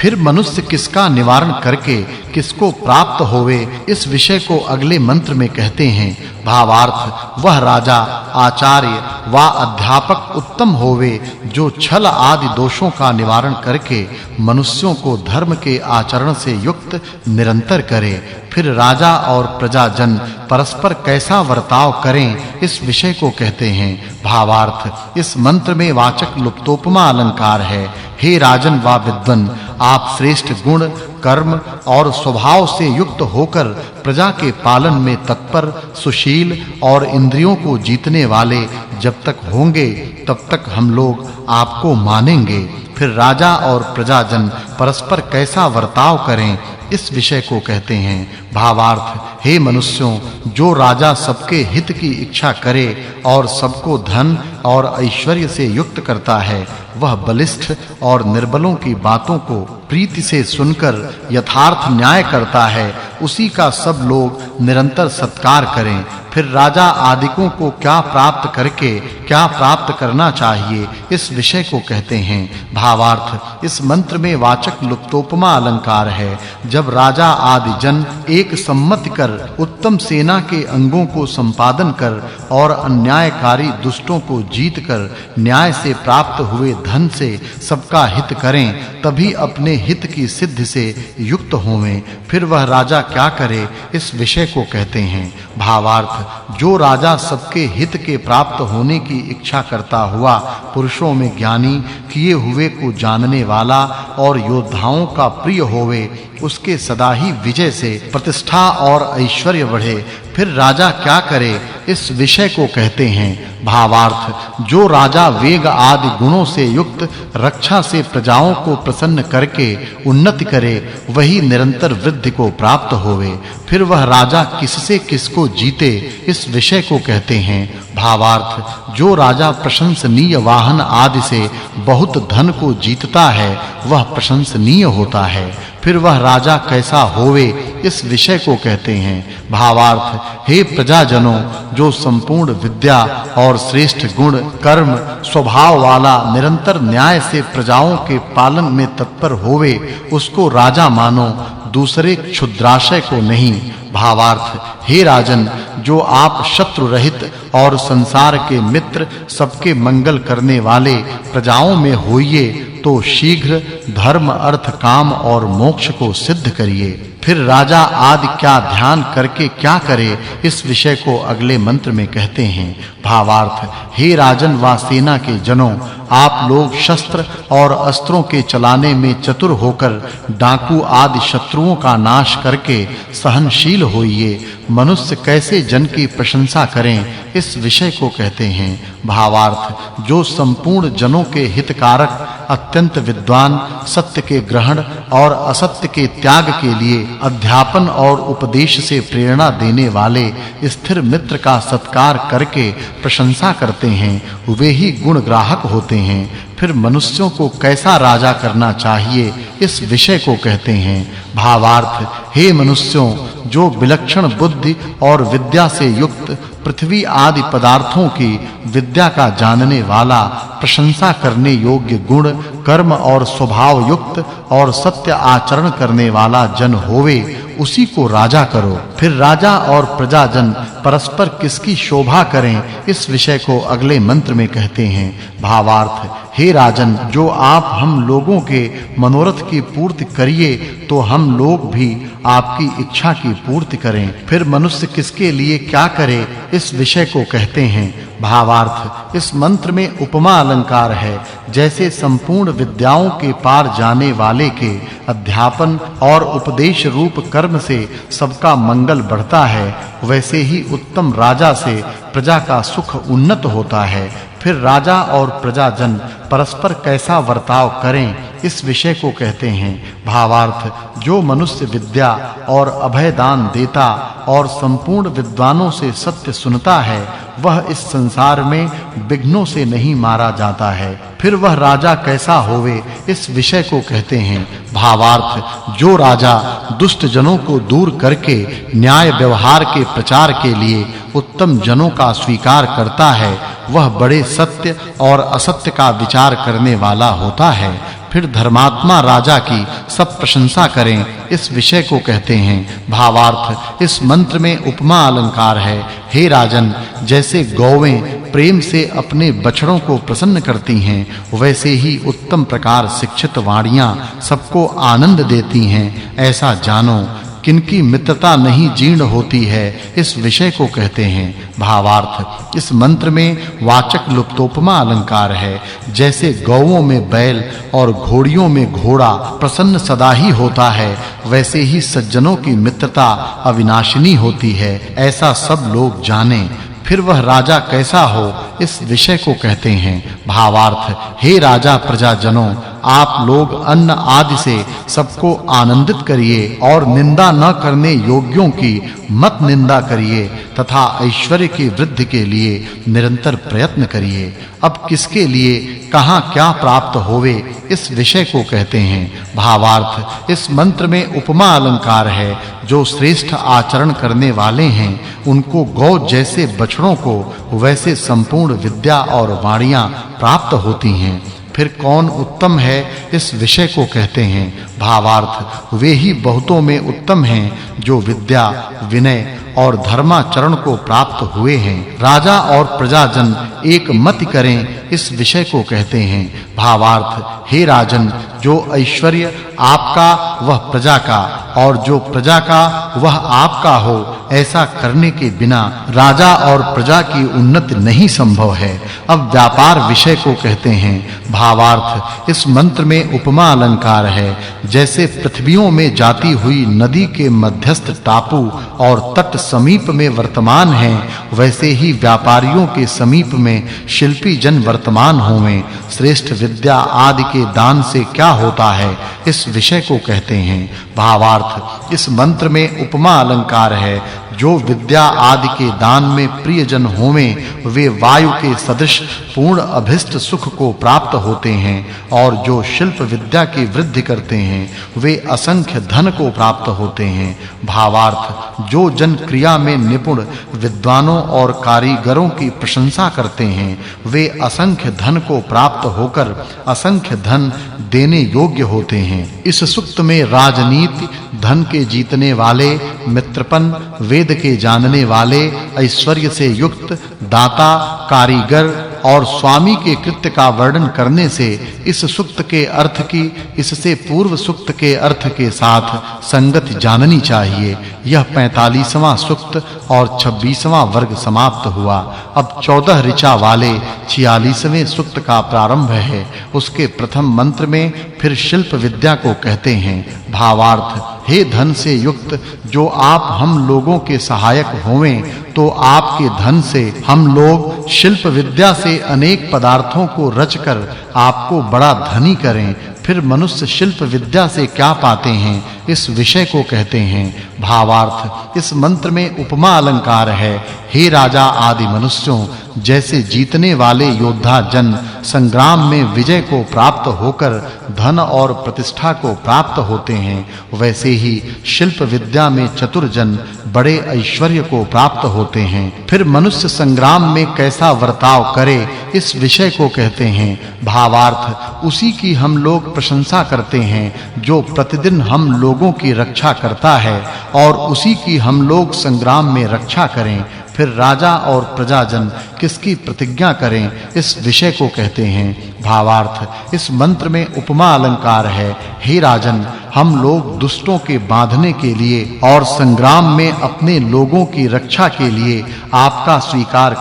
फिर मनुष्य किसका निवारण करके किसको प्राप्त होवे, इस विषय को अगले मंत्र में कहते हैं। भावार्थ, वह राजा, आचार्य व अध्यापक उत्तम होवे जो छल आदि दोषों का निवारण करके मनुष्यों को धर्म के आचरण से युक्त निरंतर करे। फिर राजा और प्रजाजन परस्पर कैसा वर्ताव करें, इस विषय को कहते हैं। भावार्थ, इस मंत्र में वाचक् लुप्तोपमा अलंकार है। हे राजन व विद्वान, आप श्रेष्ठ गुण, कर्म और स्वभाव से युक्त होकर प्रजा के पालन में तत्पर, सुशील और इंद्रियों को जीतने वाले जब तक होंगे तब तक हम लोग आपको मानेंगे। फिर राजा और प्रजाजन परस्पर कैसा वर्ताव करें, इस विषय को कहते हैं। भावार्थ, हे मनुष्यों, जो राजा सबके हित की इच्छा करे और सबको धन और ऐश्वर्य से युक्त करता है, वह बलिष्ठ और निर्बलों की बातों को प्रीति से सुनकर यथार्थ न्याय करता है, उसी का सब लोग निरंतर सत्कार करें। फिर राजा आदिकों को क्या प्राप्त करके क्या प्राप्त करना चाहिए, इस विषय को कहते हैं। भावार्थ, इस मंत्र में वाचक् लुप्तोपमा अलंकार है। जब राजा आदि जन एक सम्मति कर उत्तम सेना के अंगों को संपादन कर और अन्यायकारी दुष्टों को जीत कर न्याय से प्राप्त हुए धन से सबका हित करें, तभी अपने हित की सिद्धि से युक्त होवें। फिर वह राजा क्या करे, इस विषय को कहते हैं। भावार्थ, जो राजा सबके हित के प्राप्त होने की इच्छा करता हुआ पुरुषों में ज्ञानी, किए हुए को जानने वाला और योद्धाओं का प्रिय होवे, उसके सदा ही विजय से प्रतिष्ठा और ऐश्वर्य बढ़े। फिर राजा क्या करे, इस विषय को कहते हैं। भावार्थ, जो राजा वेग आदि गुणों से युक्त रक्षा से प्रजाओं को प्रसन्न करके उन्नति करे, वही निरंतर वृद्धि को प्राप्त होवे। फिर वह राजा किससे किसको जीते, इस विषय को कहते हैं। भावार्थ, जो राजा प्रशंसनीय वाहन आदि से बहुत धन को जीतता है, वह प्रशंसनीय होता है। फिर वह राजा कैसा होवे, इस विषय को कहते हैं। भावार्थ, हे प्रजाजनों, जो संपूर्ण विद्या और श्रेष्ठ गुण, कर्म, स्वभाव वाला निरंतर न्याय से प्रजाओं के पालन में तत्पर होवे, उसको राजा मानो, दूसरे क्षुद्राशय को नहीं। भावार्थ, हे राजन, जो आप शत्रु रहित और संसार के मित्र, सबके मंगल करने वाले प्रजाओं में होइए, तो शीघ्र धर्म, अर्थ, काम और मोक्ष को सिद्ध करिए। फिर राजा आदि क्या ध्यान करके क्या करे, इस विषय को अगले मंत्र में कहते हैं। भावार्थ, हे राजन व सेना के जनों, आप लोग शस्त्र और अस्त्रों के चलाने में चतुर होकर डाकू आदि शत्रुओं का नाश करके सहनशील होइए। मनुष्य कैसे जन की प्रशंसा करें, इस विषय को कहते हैं। भावार्थ, जो संपूर्ण जनों के हितकारक, अत्यंत विद्वान, सत्य के ग्रहण और असत्य के त्याग के लिए अध्यापन और उपदेश से प्रेरणा देने वाले स्थिर मित्र का सत्कार करके प्रशंसा करते हैं, वे ही गुण ग्राहक होते हैं। फिर मनुष्यों को कैसा राजा करना चाहिए, इस विषय को कहते हैं। भावार्थ, हे मनुष्यों, जो विलक्षण बुद्धि और विद्या से युक्त पृथ्वी आदि पदार्थों की विद्या का जानने वाला, प्रशंसा करने योग्य गुण, कर्म और स्वभाव युक्त और सत्य आचरण करने वाला जन होवे, उसी को राजा करो। फिर राजा और प्रजाजन परस्पर किसकी शोभा करें, इस विषय को अगले मंत्र में कहते हैं। भावार्थ, हे राजन, जो आप हम लोगों के मनोरथ की पूर्ति करिए, तो हम लोग भी आपकी इच्छा की पूर्ति करें। फिर मनुष्य किसके लिए क्या करे, इस विषय को कहते हैं। भावार्थ, इस मंत्र में उपमा अलंकार है। जैसे संपूर्ण विद्याओं के पार जाने वाले के अध्यापन और उपदेश रूप कर्म से सबका मंगल बढ़ता है, वैसे ही उत्तम राजा से प्रजा का सुख उन्नत होता है। फिर राजा और प्रजाजन परस्पर कैसा वर्ताव करें, इस विषय को कहते हैं। भावार्थ, जो मनुष्य विद्या और अभय दान देता और संपूर्ण विद्वानों से सत्य सुनता है, वह इस संसार में विघ्नों से नहीं मारा जाता है। फिर वह राजा कैसा होवे, इस विषय को कहते हैं। भावार्थ, जो राजा दुष्ट जनों को दूर करके न्याय व्यवहार के प्रचार के लिए उत्तम जनों का स्वीकार करता है, वह बड़े सत्य और असत्य का विचार करने वाला होता है। फिर धर्मात्मा राजा की सब प्रशंसा करें, इस विषय को कहते हैं। भावार्थ इस मंत्र में उपमा अलंकार है। हे राजन, जैसे गौएं प्रेम से अपने बछड़ों को प्रसन्न करती हैं, वैसे ही उत्तम प्रकार शिक्षित वाणियां सबको आनंद देती हैं। ऐसा जानो, किनकी मित्रता नहीं जीर्ण होती है, इस विषय को कहते हैं। भावार्थ इस मंत्र में वाचक् लुप्तोपमा अलंकार है। जैसे गौओं में बैल और घोड़ियों में घोड़ा प्रसन्न सदा ही होता है, वैसे ही सज्जनों की मित्रता अविनाशिनी होती है। ऐसा सब लोग जानें। फिर वह राजा कैसा हो, इस विषय को कहते हैं। भावार्थ हे राजा प्रजाजनों, आप लोग अन्न आदि से सबको आनंदित करिए और निंदा न करने योग्यों की मत निंदा करिए तथा ऐश्वर्य की वृद्धि के लिए निरंतर प्रयत्न करिए। अब किसके लिए कहां क्या प्राप्त होवे, इस विषय को कहते हैं। भावार्थ इस मंत्र में उपमा अलंकार है। जो श्रेष्ठ आचरण करने वाले हैं, उनको गौ जैसे बछड़ों को वैसे संपूर्ण विद्या और वाणियां प्राप्त होती हैं। फिर कौन उत्तम है, इस विषय को कहते हैं। भावार्थ वे ही बहुतों में उत्तम हैं जो विद्या, विनय और धर्माचरण को प्राप्त हुए हैं। राजा और प्रजाजन एक मत करें, इस विषय को कहते हैं। भावार्थ हे राजन, जो ऐश्वर्य आपका वह प्रजा का और जो प्रजा का वह आपका हो, ऐसा करने के बिना राजा और प्रजा की उन्नति नहीं संभव है। अब व्यापार विषय को कहते हैं। भावार्थ इस मंत्र में उपमा अलंकार है। जैसे पृथ्वियों में जाती हुई नदी के मध्यस्थ टापू और तट समीप में वर्तमान हैं, वैसे ही व्यापारियों के समीप में शिल्पी जन वर्तमान होवें। श्रेष्ठ विद्या आदि के दान से क्या होता है, इस विषय को कहते हैं। भावार्थ इस मंत्र में उपमा अलंकार है। जो विद्या आदि के दान में प्रियजन होवें, वे वायु के सदृश पूर्ण अभिष्ट सुख को प्राप्त होते हैं, और जो शिल्प विद्या की वृद्धि करते हैं, वे असंख्य धन को प्राप्त होते हैं। भावार्थ जो जन क्रिया में निपुण विद्वानों और कारीगरों की प्रशंसा करते हैं, वे असंख्य धन को प्राप्त होकर असंख्य धन देने योग्य होते हैं। इस सुक्त में राजनीति, धन के जीतने वाले, मित्रपन, वेद के जानने वाले, ऐश्वर्य से युक्त, दाता, कारीगर और स्वामी के कृत्य का वर्णन करने से इस सुक्त के अर्थ की इससे पूर्व सुक्त के अर्थ के साथ संगति जाननी चाहिए। यह 45वां सुक्त और 26वां वर्ग समाप्त हुआ। अब 14 ऋचा वाले 46वें सुक्त का प्रारंभ है। उसके प्रथम मंत्र में फिर शिल्प विद्या को कहते हैं। भावार्थ हे धन से युक्त, जो आप हम लोगों के सहायक होवें, तो आपके धन से हम लोग शिल्प विद्या से अनेक पदार्थों को रचकर आपको बड़ा धनी करें। फिर मनुष्य शिल्प विद्या से क्या पाते हैं, इस विषय को कहते हैं। भावार्थ इस मंत्र में उपमा अलंकार है। हे राजा आदि मनुष्यों, जैसे जीतने वाले योद्धा जन संग्राम में विजय को प्राप्त होकर धन और प्रतिष्ठा को प्राप्त होते हैं, वैसे ही शिल्प विद्या में चतुर जन बड़े ऐश्वर्य को प्राप्त होते हैं। फिर मनुष्य संग्राम में कैसा वर्ताव करे, इस विषय को कहते हैं। भावार्थ उसी की हम लोग प्रशंसा करते हैं जो प्रतिदिन हम लोगों की रक्षा करता है, और उसी की हम लोग संग्राम में रक्षा करें। फिर राजा और प्रजाजन किसकी प्रतिज्ञा करें, इस विषय को कहते हैं। भावार्थ इस मंत्र में उपमा अलंकार है। हे राजन, हम लोग दुष्टों के बांधने के लिए और संग्राम में अपने लोगों की रक्षा के लिए आपका स्वीकार